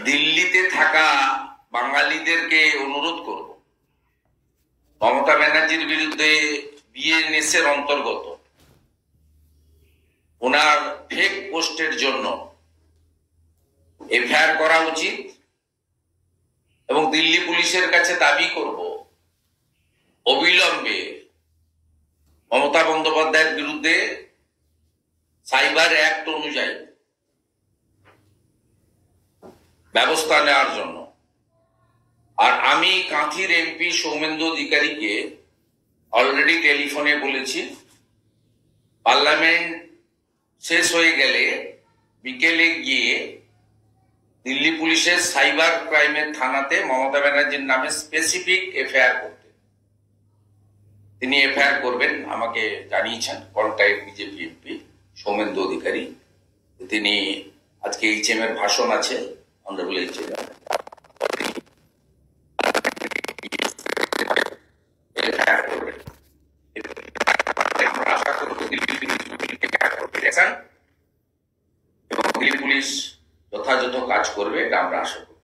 দিল্লিতে থাকা বাঙালিদেরকে অনুরোধ করব, মমতা ব্যানার্জির বিরুদ্ধে বিএনএস এর অন্তর্গত ওনার ফেক পোস্টের জন্য এফআইআর করা উচিত এবং দিল্লি পুলিশের কাছে দাবি করব অবিলম্বে মমতা বন্দ্যোপাধ্যায়ের বিরুদ্ধে সাইবার অ্যাক্ট অনুযায়ী ব্যবস্থা নেওয়ার জন্য। আর আমি কাঁথির এমপি সৌমেন্দু অধিকারীকে অলরেডি টেলিফোনে বলেছি, পার্লামেন্ট শেষ হয়ে গেলে বিকেলে গিয়ে দিল্লি পুলিশের সাইবার ক্রাইমের থানাতে মমতা ব্যানার্জির নামে স্পেসিফিক এফআইআর করতে। তিনি এফআইআর করবেন, আমাকে জানিয়েছেন কলকাতার বিজেপি এমপি সৌমেন্দু অধিকারী। তিনি আজকে এইচএম এর ভাষণ আছে, অনারেবল এইচএম, এবং দিল্লি পুলিশ যথাযথ কাজ করবে এটা আমরা আশা করি।